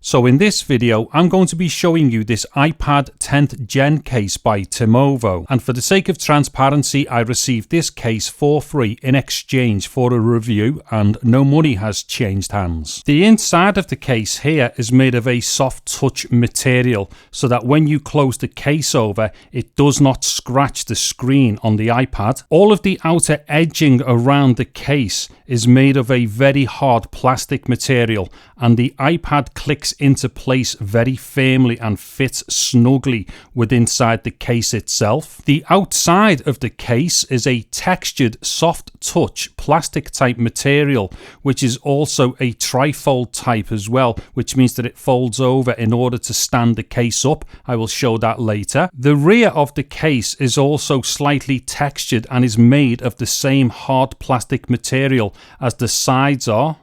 So in this video, I'm going to be showing you this iPad 10th Gen case by Timovo. And for the sake of transparency, I received this case for free in exchange for a review and no money has changed hands. The inside of the case here is made of a soft touch material so that when you close the case over, it does not scratch the screen on the iPad. All of the outer edging around the case is made of a very hard plastic material and the iPad clicks into place very firmly and fits snugly within inside the case itself. The outside of the case is a textured soft touch plastic type material, which is also a trifold type as well, which means that it folds over in order to stand the case up. I will show that later. The rear of the case is also slightly textured and is made of the same hard plastic material as the sides are.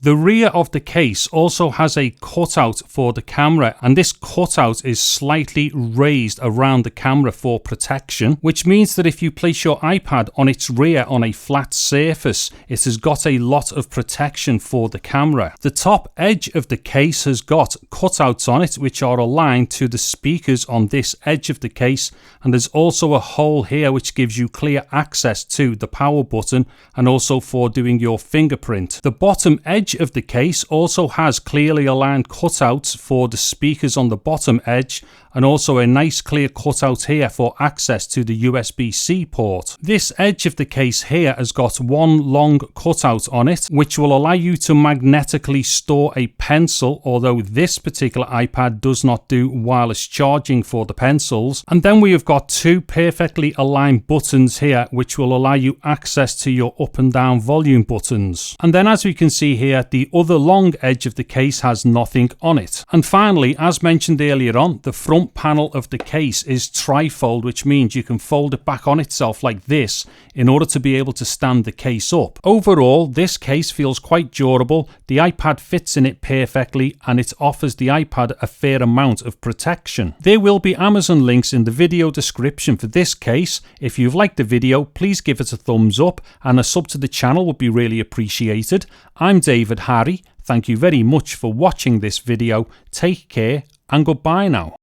The rear of the case also has a cutout for the camera, and this cutout is slightly raised around the camera for protection, which means that if you place your iPad on its rear on a flat surface, it has got a lot of protection for the camera. The top edge of the case has got cutouts on it which are aligned to the speakers on this edge of the case, and there's also a hole here which gives you clear access to the power button and also for doing your fingerprint. The bottom edge of the case also has clearly aligned cutouts for the speakers on the bottom edge, and also a nice clear cutout here for access to the USB-C port. This edge of the case here has got one long cutout on it, which will allow you to magnetically store a pencil, although this particular iPad does not do wireless charging for the pencils. And then we have got two perfectly aligned buttons here, which will allow you access to your up and down volume buttons. And then as we can see here, the other long edge of the case has nothing on it. And finally, as mentioned earlier on, the front panel of the case is trifold, which means you can fold it back on itself like this in order to be able to stand the case up. Overall, this case feels quite durable, the iPad fits in it perfectly, and it offers the iPad a fair amount of protection. There will be Amazon links in the video description for this case. If you've liked the video, please give it a thumbs up, and a sub to the channel would be really appreciated. I'm David Harry, thank you very much for watching this video, take care and goodbye now.